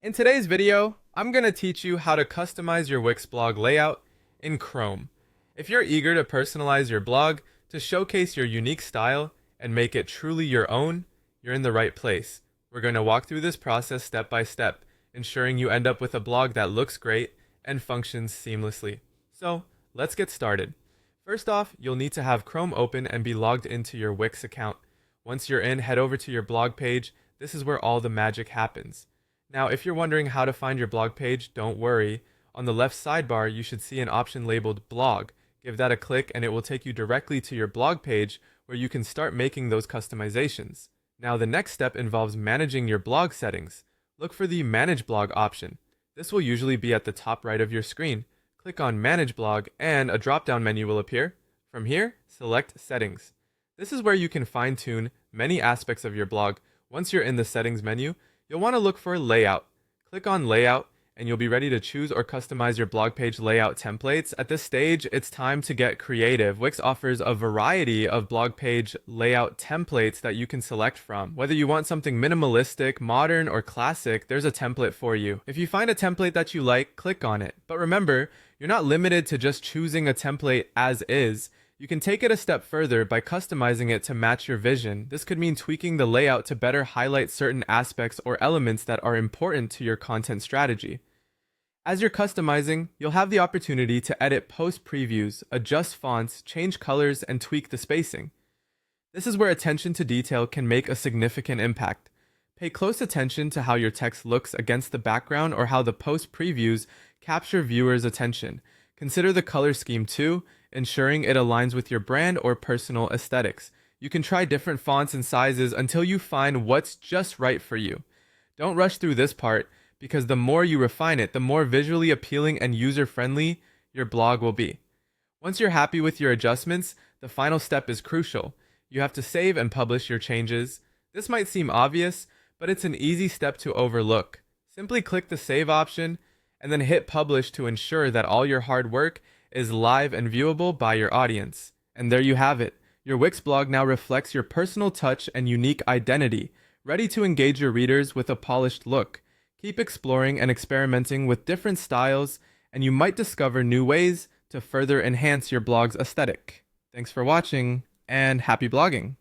In today's video, I'm going to teach you how to customize your Wix blog layout in Chrome. If you're eager to personalize your blog to showcase your unique style and make it truly your own, you're in the right place. We're going to walk through this process step by step, ensuring you end up with a blog that looks great and functions seamlessly. So, let's get started. First off, you'll need to have Chrome open and be logged into your Wix account. Once you're in, head over to your blog page. This is where all the magic happens. Now, if you're wondering how to find your blog page, don't worry. On the left sidebar, you should see an option labeled Blog. Give that a click and it will take you directly to your blog page where you can start making those customizations. Now, the next step involves managing your blog settings. Look for the Manage Blog option. This will usually be at the top right of your screen. Click on Manage Blog and a drop-down menu will appear. From here, select Settings. This is where you can fine-tune many aspects of your blog. Once you're in the Settings menu, you'll want to look for Layout. Click on Layout and you'll be ready to choose or customize your blog page layout templates. At this stage, it's time to get creative. Wix offers a variety of blog page layout templates that you can select from. Whether you want something minimalistic, modern, or classic, there's a template for you. If you find a template that you like, click on it. But remember, you're not limited to just choosing a template as is. You can take it a step further by customizing it to match your vision. This could mean tweaking the layout to better highlight certain aspects or elements that are important to your content strategy. As you're customizing, you'll have the opportunity to edit post previews, adjust fonts, change colors, and tweak the spacing. This is where attention to detail can make a significant impact. Pay close attention to how your text looks against the background or how the post previews capture viewers' attention. Consider the color scheme too, ensuring it aligns with your brand or personal aesthetics. You can try different fonts and sizes until you find what's just right for you. Don't rush through this part, because the more you refine it, the more visually appealing and user-friendly your blog will be. Once you're happy with your adjustments, the final step is crucial. You have to save and publish your changes. This might seem obvious, but it's an easy step to overlook. Simply click the Save option and then hit Publish to ensure that all your hard work is live and viewable by your audience. And there you have it. Your Wix blog now reflects your personal touch and unique identity, ready to engage your readers with a polished look. Keep exploring and experimenting with different styles, and you might discover new ways to further enhance your blog's aesthetic. Thanks for watching, and happy blogging!